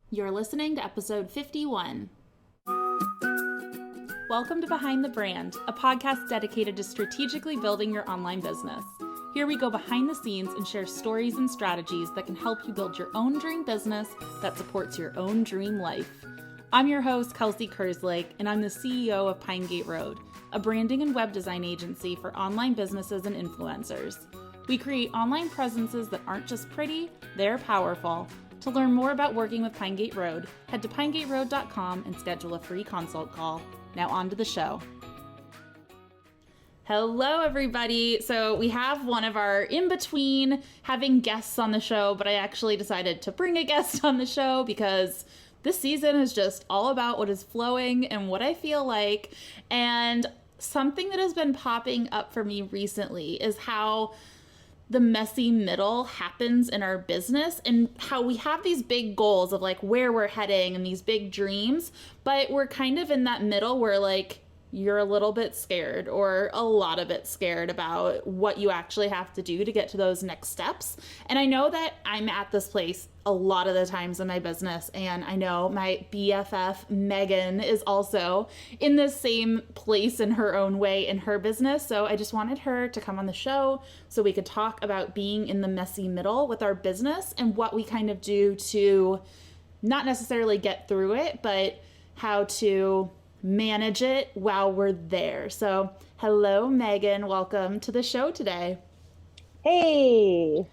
You're listening to episode 51. Welcome to Behind the Brand, a podcast dedicated to strategically building your online business. Here we go behind the scenes and share stories and strategies that can help you build your own dream business that supports your own dream life. I'm your host, Kelsey Kerslake, and I'm the CEO of pinegateroad, a branding and web design agency for online businesses and influencers. We create online presences that aren't just pretty, they're powerful. To learn more about working with pinegateroad, head to pinegateroad.com and schedule a free consult call. Now on to the show. Hello, everybody. So we have one of our in-between having guests on the show, but I actually decided to bring a guest on the show because this season is just all about what is flowing and what I feel like. And something that has been popping up for me recently is how the messy middle happens in our business and how we have these big goals of like where we're heading and these big dreams, but we're kind of in that middle where like you're a little bit scared or a lot of it scared about what you actually have to do to get to those next steps. And I know that I'm at this place a lot of the times in my business, and I know my BFF Megan is also in the same place in her own way in her business. So I just wanted her to come on the show so we could talk about being in the messy middle with our business and what we kind of do to not necessarily get through it, but how to manage it while we're there. So hello, Megan. Welcome to the show today. Hey.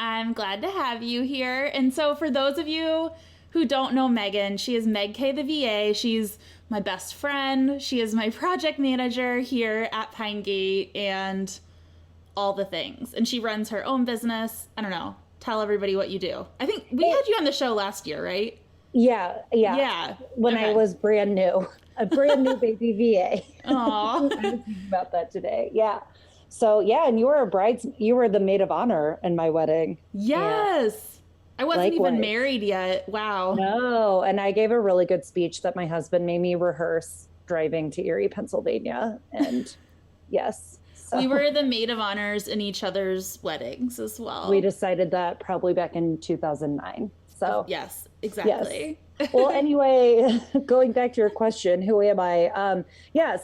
I'm glad to have you here. And so for those of you who don't know Megan, she is Meg K the VA. She's my best friend. She is my project manager here at Pinegate and all the things. And she runs her own business. I don't know. Tell everybody what you do. I think we had you on the show last year, right? Yeah. When Okay. I was brand new, a brand new baby VA. Aww. I was thinking about that today. Yeah. So yeah, and you were the maid of honor in my wedding. Yes. I wasn't even Likewise. married yet. Wow. No, and I gave a really good speech that my husband made me rehearse driving to Erie, Pennsylvania. And yes. So We were the maid of honors in each other's weddings as well. we decided that probably back in 2009. So Yes, exactly. Yes. Well, anyway, going back to your question, who am I?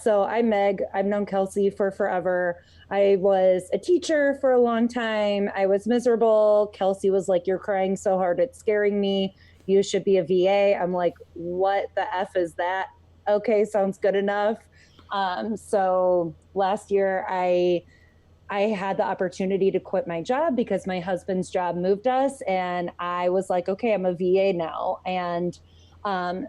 So I'm Meg. I've known Kelsey for forever. I was a teacher for a long time. I was miserable. Kelsey was like, "You're crying so hard, it's scaring me. You should be a VA." I'm like, "What the F is that?" Okay, sounds good enough. So last year I had the opportunity to quit my job because my husband's job moved us, and I was like, okay, I'm a VA now. And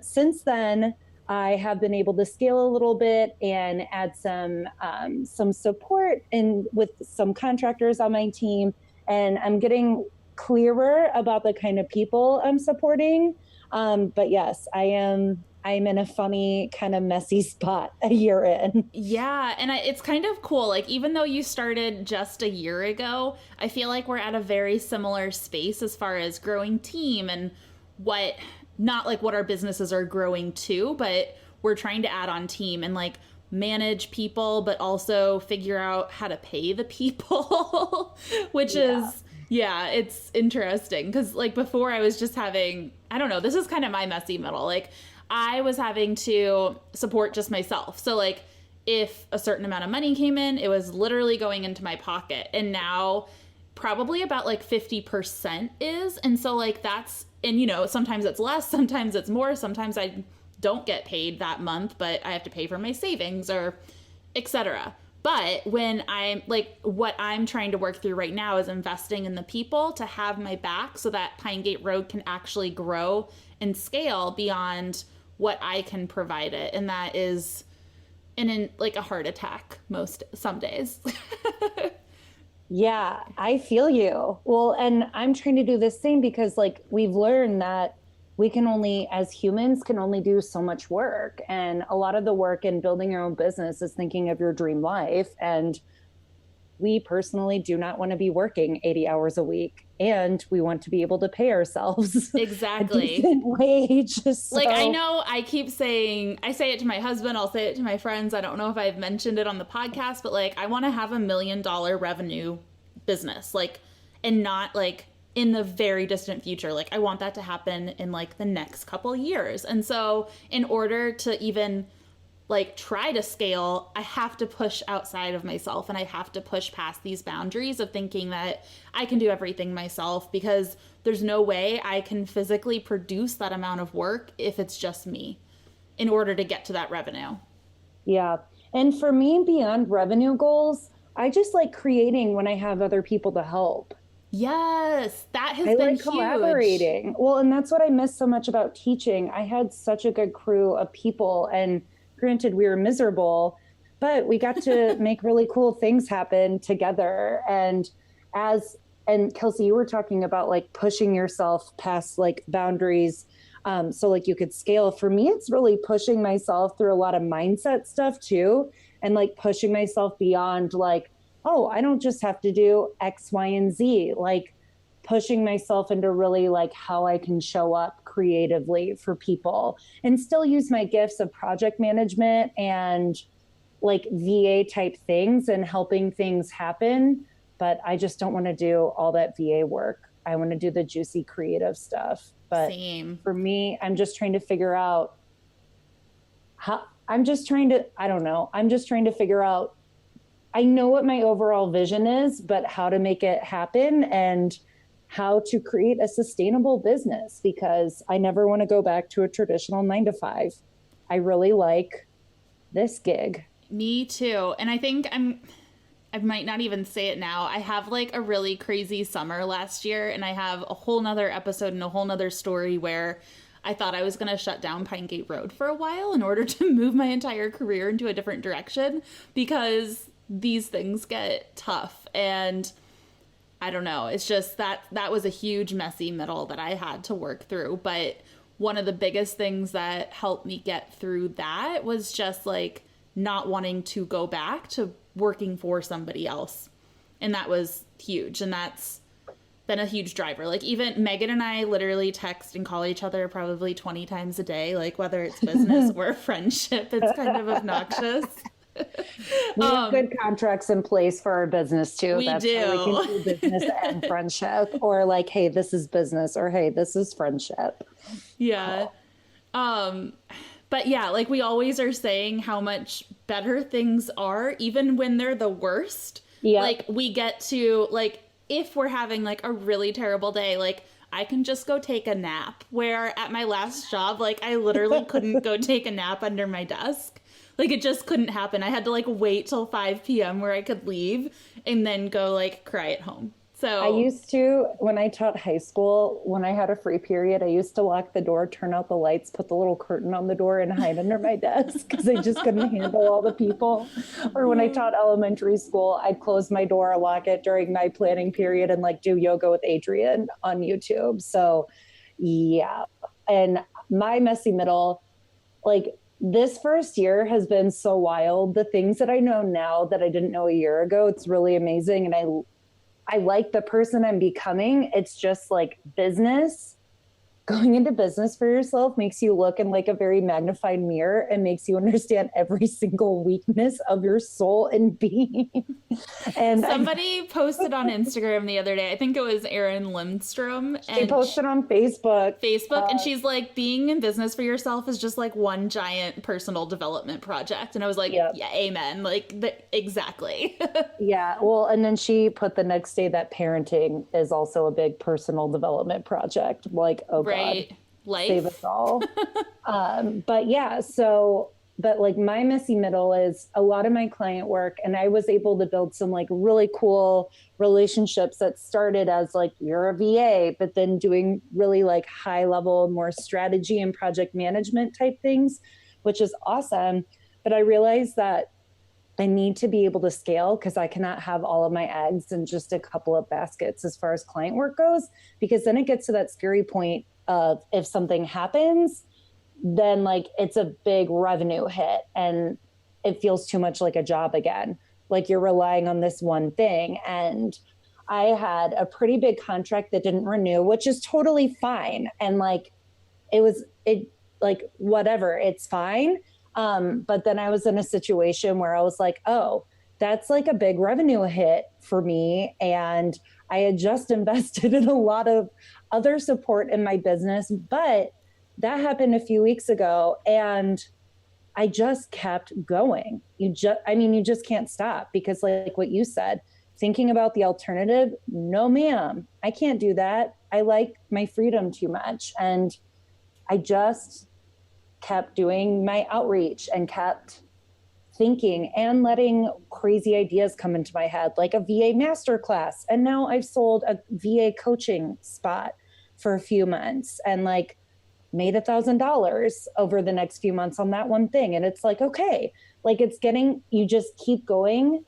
since then, I have been able to scale a little bit and add some support with some contractors on my team. And I'm getting clearer about the kind of people I'm supporting. But yes, I'm in a funny kind of messy spot a year in. Yeah, and it's kind of cool. Like, even though you started just a year ago, I feel like we're at a very similar space as far as growing team and not like what our businesses are growing to, but we're trying to add on team and like manage people, but also figure out how to pay the people, which is, it's interesting. Cause like before I was just having, I don't know, this is kind of my messy middle. Like I was having to support just myself. So like if a certain amount of money came in, it was literally going into my pocket. And now probably about like 50% is. And so like and you know, sometimes it's less, sometimes it's more, sometimes I don't get paid that month, but I have to pay for my savings or etc. But when I'm like, what I'm trying to work through right now is investing in the people to have my back so that Pinegateroad can actually grow and scale beyond what I can provide it. And that is in like a heart attack some days. Yeah, I feel you. Well, and I'm trying to do the same because like we've learned that we can only, as humans, can only do so much work. And a lot of the work in building your own business is thinking of your dream life. And we personally do not want to be working 80 hours a week, and we want to be able to pay ourselves Exactly. a decent wage. So. Like, I know I say it to my husband, I'll say it to my friends. I don't know if I've mentioned it on the podcast, but like, I want to have $1 million revenue business, like, and not like in the very distant future. Like I want that to happen in like the next couple years. And so in order to even like try to scale, I have to push outside of myself, and I have to push past these boundaries of thinking that I can do everything myself, because there's no way I can physically produce that amount of work if it's just me in order to get to that revenue. Yeah. And for me, beyond revenue goals, I just like creating when I have other people to help. Yes, that has I been like huge. collaborating. Well, and that's what I miss so much about teaching. I had such a good crew of people, and granted, we were miserable, but we got to make really cool things happen together. And Kelsey, you were talking about like pushing yourself past like boundaries. So like you could scale. For me, it's really pushing myself through a lot of mindset stuff too. And like pushing myself beyond like, oh, I don't just have to do X, Y, and Z. Like pushing myself into really like how I can show up creatively for people and still use my gifts of project management and like VA type things and helping things happen. But I just don't want to do all that VA work. I want to do the juicy creative stuff. But Same. for me, I'm just trying to figure out I don't know. I'm just trying to figure out, I know what my overall vision is, but how to make it happen and how to create a sustainable business, because I never want to go back to a traditional 9 to 5. I really like this gig. Me too. And I think I might not even say it now. I have like a really crazy summer last year, and I have a whole nother episode and a whole nother story where I thought I was going to shut down Pinegateroad for a while in order to move my entire career into a different direction, because these things get tough. And I don't know. It's just that was a huge messy middle that I had to work through. But one of the biggest things that helped me get through that was just like not wanting to go back to working for somebody else. And that was huge. And that's been a huge driver. Like even Megan and I literally text and call each other probably 20 times a day, like whether it's business or friendship. It's kind of obnoxious. We have good contracts in place for our business too. We That's do. how we can do business and friendship, or like, hey, this is business, or hey, this is friendship. Yeah. But yeah, like we always are saying how much better things are, even when they're the worst. Yeah. Like we get to like, if we're having like a really terrible day, like I can just go take a nap, where at my last job, like I literally couldn't go take a nap under my desk. Like it just couldn't happen. I had to like wait till 5 p.m. where I could leave and then go like cry at home. So I used to, when I taught high school, when I had a free period, I used to lock the door, turn out the lights, put the little curtain on the door, and hide under my desk because I just couldn't handle all the people. Or when I taught elementary school, I'd close my door, lock it during my planning period, and like do yoga with Adrienne on YouTube. So yeah. And my messy middle, like this first year has been so wild. The things that I know now that I didn't know a year ago, it's really amazing. And I like the person I'm becoming. It's just like business. Going into business for yourself makes you look in like a very magnified mirror and makes you understand every single weakness of your soul and being. And somebody posted on Instagram the other day, I think it was Erin Lindstrom. And she posted on Facebook. And she's like, being in business for yourself is just like one giant personal development project. And I was like, yeah, amen. Like exactly. Yeah. Well, and then she put the next day that parenting is also a big personal development project. Like, oh God. Right. Life. Save us all. But yeah, but like my messy middle is a lot of my client work, and I was able to build some like really cool relationships that started as like, you're a VA, but then doing really like high level, more strategy and project management type things, which is awesome. But I realized that I need to be able to scale, because I cannot have all of my eggs in just a couple of baskets as far as client work goes, because then it gets to that scary point of if something happens, then like it's a big revenue hit and it feels too much like a job again. Like you're relying on this one thing. And I had a pretty big contract that didn't renew, which is totally fine. And like, whatever, it's fine. But then I was in a situation where I was like, oh, that's like a big revenue hit for me. And I had just invested in a lot of other support in my business, but that happened a few weeks ago and I just kept going. You just can't stop because like what you said, thinking about the alternative, no ma'am, I can't do that. I like my freedom too much. And I just kept doing my outreach and kept thinking and letting crazy ideas come into my head, like a VA masterclass. And now I've sold a VA coaching spot for a few months and like made $1,000 over the next few months on that one thing. And it's like, okay, like you just keep going.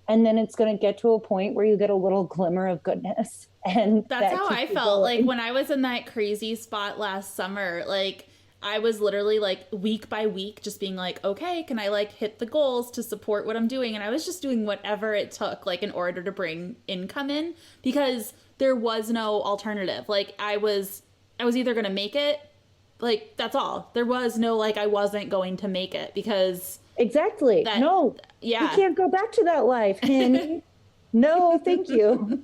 And then it's going to get to a point where you get a little glimmer of goodness. And that's how I felt. Like when I was in that crazy spot last summer, like I was literally like week by week just being like, okay, can I like hit the goals to support what I'm doing? And I was just doing whatever it took like in order to bring income in because there was no alternative. Like I was either going to make it, like that's all. There was no like I wasn't going to make it because exactly. No, yeah. You can't go back to that life, Hanny. No, thank you.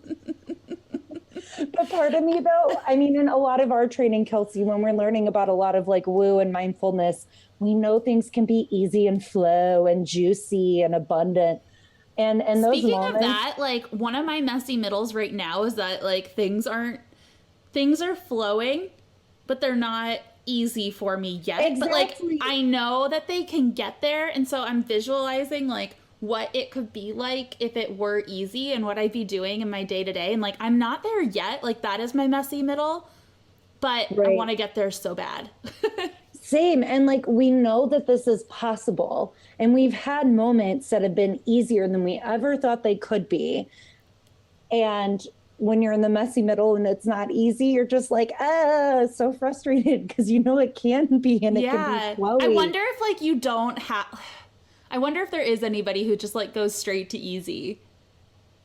But part of me though, I mean, in a lot of our training, Kelsey, when we're learning about a lot of like woo and mindfulness, we know things can be easy and flow and juicy and abundant. And those Speaking moments, of that, like one of my messy middles right now is that like things are flowing, but they're not easy for me yet. Exactly. But like I know that they can get there, and so I'm visualizing like what it could be like if it were easy and what I'd be doing in my day-to-day. And like I'm not there yet. Like that is my messy middle, but right. I want to get there so bad. Same. And like we know that this is possible, and we've had moments that have been easier than we ever thought they could be. And when you're in the messy middle and it's not easy, you're just like, so frustrated because you know it can be, and it can be flowy. I wonder if like you don't have, I wonder if there is anybody who just like goes straight to easy.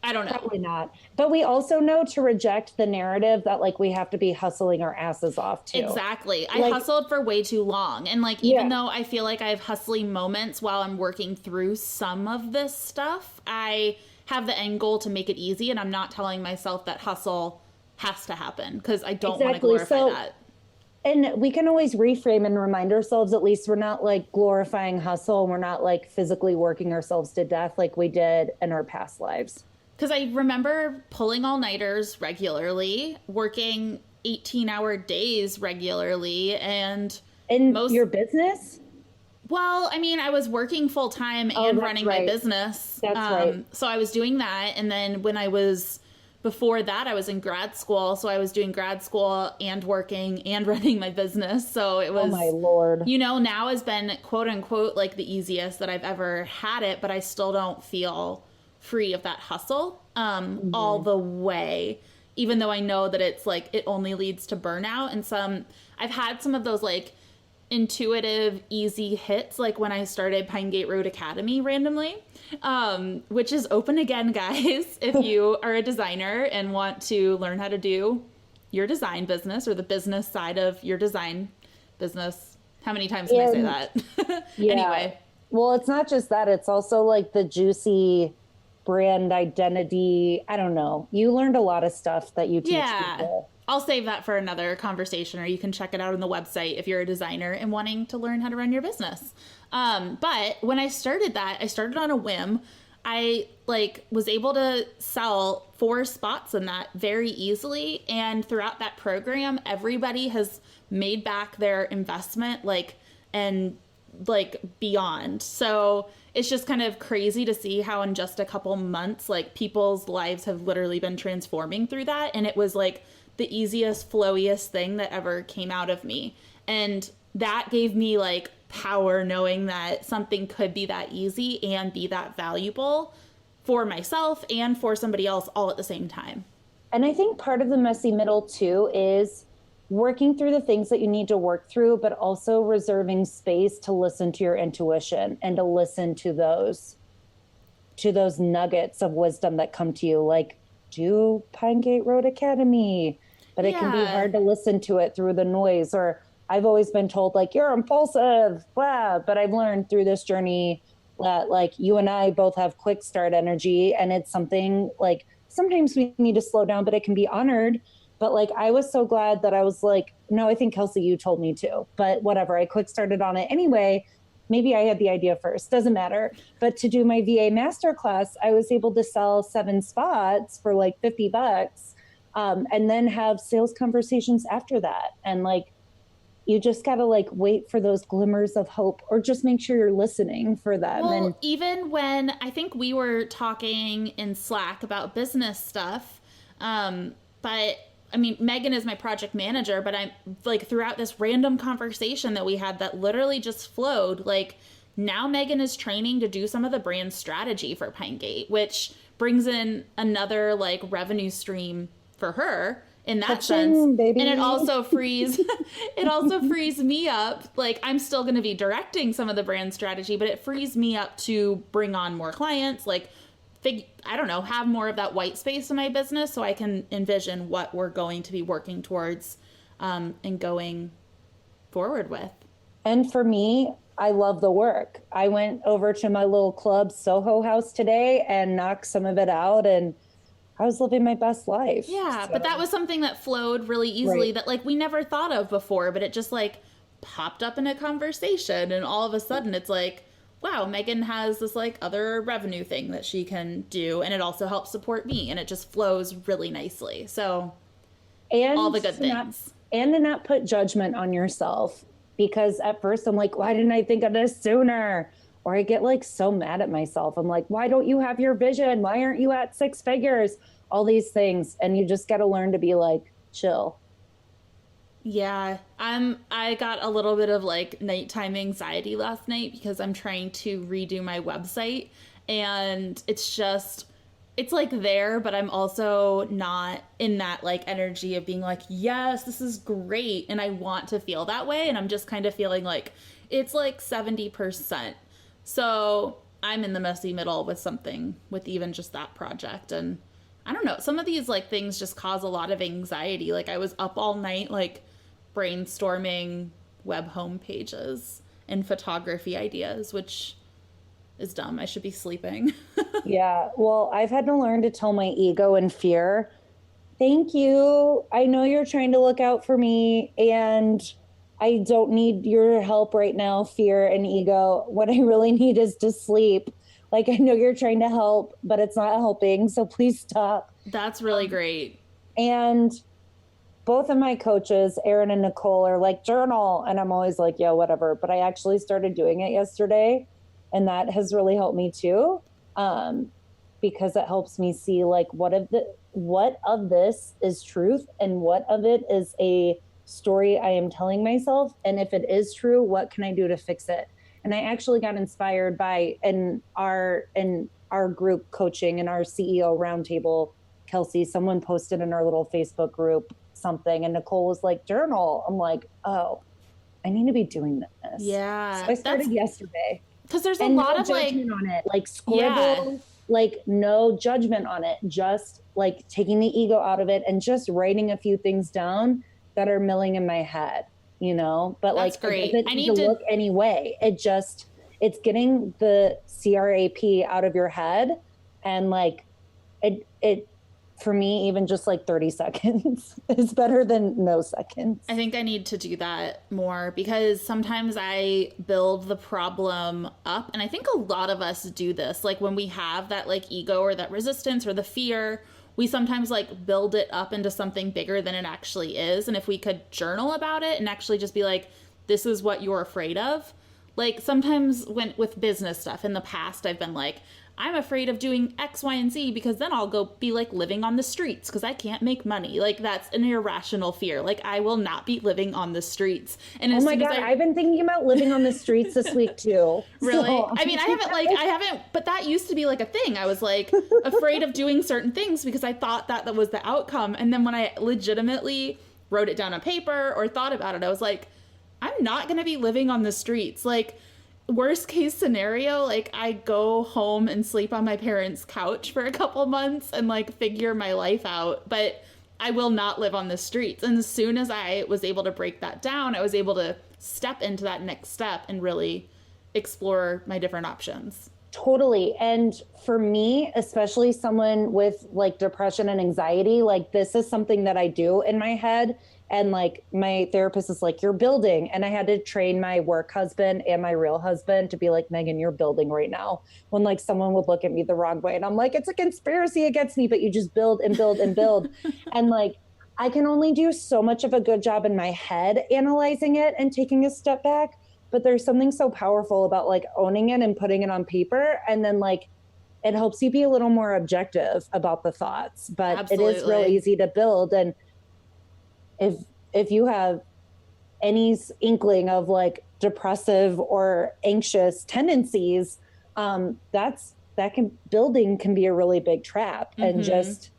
I don't know. Probably not. But we also know to reject the narrative that like we have to be hustling our asses off too. Exactly. I hustled for way too long. And like, even though I feel like I have hustling moments while I'm working through some of this stuff, I have the end goal to make it easy, and I'm not telling myself that hustle has to happen because I don't want to glorify that. And we can always reframe and remind ourselves, at least we're not like glorifying hustle, and we're not like physically working ourselves to death like we did in our past lives. Because I remember pulling all-nighters regularly, working 18-hour days regularly, and in your business? Well, I mean, I was working full time and running my business. That's right. So I was doing that. And then before that, I was in grad school. So I was doing grad school and working and running my business. So it was, oh my Lord, now has been quote unquote like the easiest that I've ever had it, but I still don't feel free of that hustle all the way, even though I know that it's like, it only leads to burnout. And I've had some of those like intuitive, easy hits, like when I started Pinegateroad Academy randomly, which is open again, guys. If you are a designer and want to learn how to do your design business or the business side of your design business. How many times can I say that? Anyway. Well, it's not just that. It's also like the juicy brand identity. I don't know. You learned a lot of stuff that you teach people. I'll save that for another conversation, or you can check it out on the website if you're a designer and wanting to learn how to run your business. But when I started that, I started on a whim. I was able to sell 4 spots in that very easily. And throughout that program, everybody has made back their investment, and beyond. So it's just kind of crazy to see how in just a couple months, people's lives have literally been transforming through that. And it was the easiest, flowiest thing that ever came out of me. And that gave me power, knowing that something could be that easy and be that valuable for myself and for somebody else all at the same time. And I think part of the messy middle too is working through the things that you need to work through, but also reserving space to listen to your intuition and to listen to those nuggets of wisdom that come to you, do Pinegateroad Academy. But it can be hard to listen to it through the noise. Or I've always been told you're impulsive, blah. But I've learned through this journey, that like you and I both have quick start energy, and it's something like sometimes we need to slow down, but it can be honored. But like, I was so glad that I was like, no, I think Kelsey, you told me to, but whatever. I quick started on it anyway. Maybe I had the idea first, doesn't matter. But to do my VA masterclass, I was able to sell 7 spots for like $50, and then have sales conversations after that. And like, you just got to like wait for those glimmers of hope, or just make sure you're listening for them. Well, And even when I think we were talking in Slack about business stuff, but I mean, Megan is my project manager, but I'm like throughout this random conversation that we had that literally just flowed, like now Megan is training to do some of the brand strategy for Pinegate, which brings in another like revenue stream for her in that sense. baby. And it also frees me up. Like I'm still going to be directing some of the brand strategy, but it frees me up to bring on more clients, like I don't know, have more of that white space in my business so I can envision what we're going to be working towards and going forward with. And for me, I love the work. I went over to my little club Soho house today and knocked some of it out, and I was living my best life. Yeah, so. But that was something that flowed really easily, right. That like we never thought of before, but it just like popped up in a conversation, and all of a sudden it's like, wow, Megan has this like other revenue thing that she can do, and it also helps support me, and it just flows really nicely. So and all the good things. And to not put judgment on yourself, because at first I'm like, why didn't I think of this sooner? Or I get like so mad at myself. I'm like, why don't you have your vision? Why aren't you at 6 figures? All these things. And you just got to learn to be like, chill. Yeah, I got a little bit of like nighttime anxiety last night because I'm trying to redo my website, and it's like there, but I'm also not in that like energy of being like, yes, this is great, and I want to feel that way, and I'm just kind of feeling like it's like 70%. So I'm in the messy middle with something with even just that project, and I don't know, some of these like things just cause a lot of anxiety. Like I was up all night like brainstorming web home pages and photography ideas, which is dumb. I should be sleeping. Yeah. Well, I've had to learn to tell my ego and fear, thank you. I know you're trying to look out for me, and I don't need your help right now, fear and ego. What I really need is to sleep. Like, I know you're trying to help, but it's not helping. So please stop. That's really great. And both of my coaches, Erin and Nicole, are like, journal. And I'm always like, yeah, whatever. But I actually started doing it yesterday, and that has really helped me too. Because it helps me see like what of this is truth and what of it is a story I am telling myself. And if it is true, what can I do to fix it? And I actually got inspired by in our group coaching in our CEO roundtable, Kelsey, someone posted in our little Facebook group something, and Nicole was like, journal. I'm like, oh, I need to be doing this. Yeah. So I started yesterday. Because there's a lot of like on it, like scribble, like no judgment on it, just like taking the ego out of it and just writing a few things down that are milling in my head, you know. But that's like, great. it doesn't look anyway. It's getting the CRAP out of your head, and like it for me, even just like 30 seconds is better than no seconds. I think I need to do that more, because sometimes I build the problem up, and I think a lot of us do this. Like when we have that like ego or that resistance or the fear, we sometimes like build it up into something bigger than it actually is. And if we could journal about it and actually just be like, this is what you're afraid of. Like sometimes with business stuff in the past, I've been like, I'm afraid of doing X, Y, and Z because then I'll go be like living on the streets because I can't make money. Like that's an irrational fear. Like I will not be living on the streets. And oh my God, I've been thinking about living on the streets this week too. Really? So. I mean, I haven't, but that used to be like a thing. I was like afraid of doing certain things because I thought that was the outcome. And then when I legitimately wrote it down on paper or thought about it, I was like, I'm not going to be living on the streets. Like, worst case scenario, like I go home and sleep on my parents' couch for a couple months and like figure my life out, but I will not live on the streets. And as soon as I was able to break that down, I was able to step into that next step and really explore my different options. Totally. And for me, especially someone with like depression and anxiety, like this is something that I do in my head. And like my therapist is like, you're building. And I had to train my work husband and my real husband to be like, Megan, you're building right now. When like someone would look at me the wrong way and I'm like, it's a conspiracy against me, but you just build and build and build. And like, I can only do so much of a good job in my head analyzing it and taking a step back. But there's something so powerful about like owning it and putting it on paper. And then like, it helps you be a little more objective about the thoughts, but Absolutely. It is real easy to build. And if you have any inkling of like depressive or anxious tendencies, building can be a really big trap. And just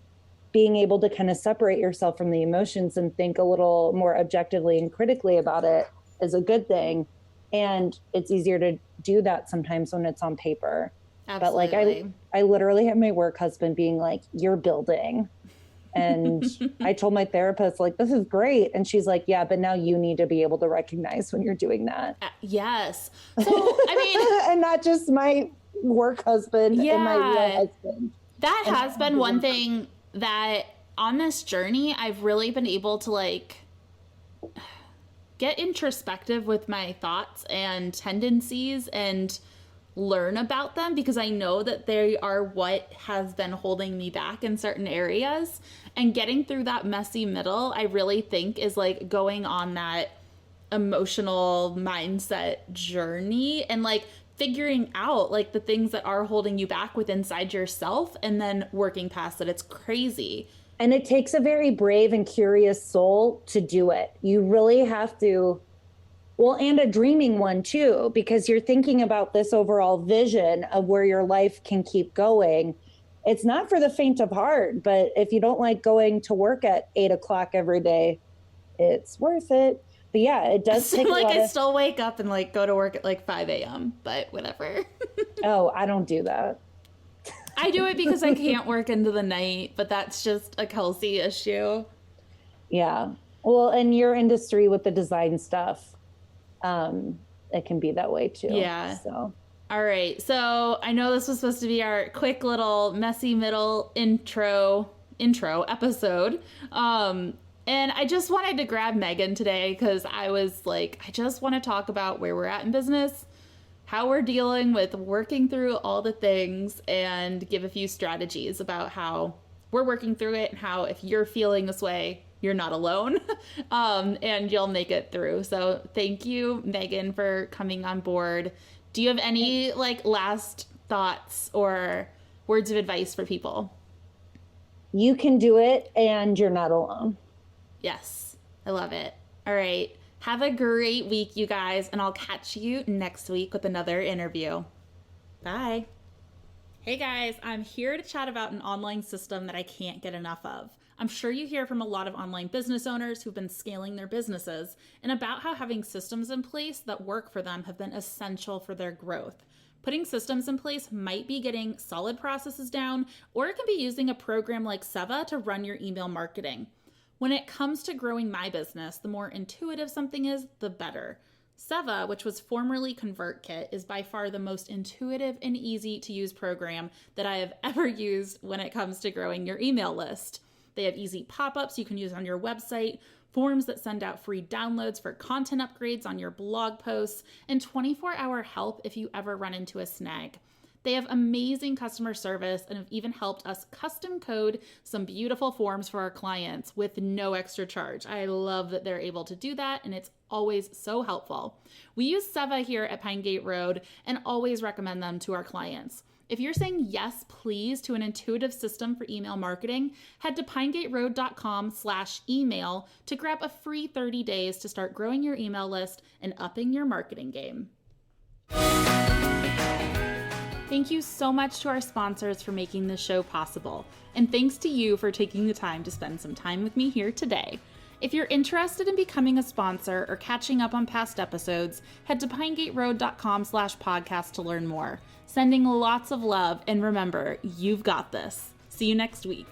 being able to kind of separate yourself from the emotions and think a little more objectively and critically about it is a good thing. And it's easier to do that sometimes when it's on paper. Absolutely. But like, I literally have my work husband being like, you're building. And I told my therapist, like, this is great. And she's like, yeah, but now you need to be able to recognize when you're doing that. Yes. So, I mean, and not just my work husband and my real husband. That has been one thing that on this journey, I've really been able to like get introspective with my thoughts and tendencies and learn about them, because I know that they are what has been holding me back in certain areas. And getting through that messy middle, I really think is like going on that emotional mindset journey and like figuring out like the things that are holding you back with inside yourself and then working past it. It's crazy. And it takes a very brave and curious soul to do it. You really have to, well, and a dreaming one too, because you're thinking about this overall vision of where your life can keep going. It's not for the faint of heart, but if you don't like going to work at 8 o'clock every day, it's worth it. But yeah, it does take like a lot I still wake up and like go to work at like 5 a.m., but whatever. Oh, I don't do that. I do it because I can't work into the night, but that's just a Kelsey issue. Yeah. Well, in your industry with the design stuff, it can be that way too. Yeah. So. All right. So I know this was supposed to be our quick little messy middle intro episode. And I just wanted to grab Megan today because I was like, I just want to talk about where we're at in business, how we're dealing with working through all the things, and give a few strategies about how we're working through it and how if you're feeling this way, you're not alone, and you'll make it through. So thank you, Megan, for coming on board. Do you have any like last thoughts or words of advice for people? You can do it and you're not alone. Yes, I love it. All right. Have a great week, you guys, and I'll catch you next week with another interview. Bye. Hey guys, I'm here to chat about an online system that I can't get enough of. I'm sure you hear from a lot of online business owners who've been scaling their businesses and about how having systems in place that work for them have been essential for their growth. Putting systems in place might be getting solid processes down, or it can be using a program like Seva to run your email marketing. When it comes to growing my business, the more intuitive something is, the better. Seva, which was formerly ConvertKit, is by far the most intuitive and easy to use program that I have ever used when it comes to growing your email list. They have easy pop-ups you can use on your website, forms that send out free downloads for content upgrades on your blog posts, and 24-hour help if you ever run into a snag. They have amazing customer service and have even helped us custom code some beautiful forms for our clients with no extra charge. I love that they're able to do that, and it's always so helpful. We use Seva here at pinegateroad and always recommend them to our clients. If you're saying yes, please, to an intuitive system for email marketing, head to pinegateroad.com/email to grab a free 30 days to start growing your email list and upping your marketing game. Thank you so much to our sponsors for making this show possible. And thanks to you for taking the time to spend some time with me here today. If you're interested in becoming a sponsor or catching up on past episodes, head to pinegateroad.com/podcast to learn more. Sending lots of love, and remember, you've got this. See you next week.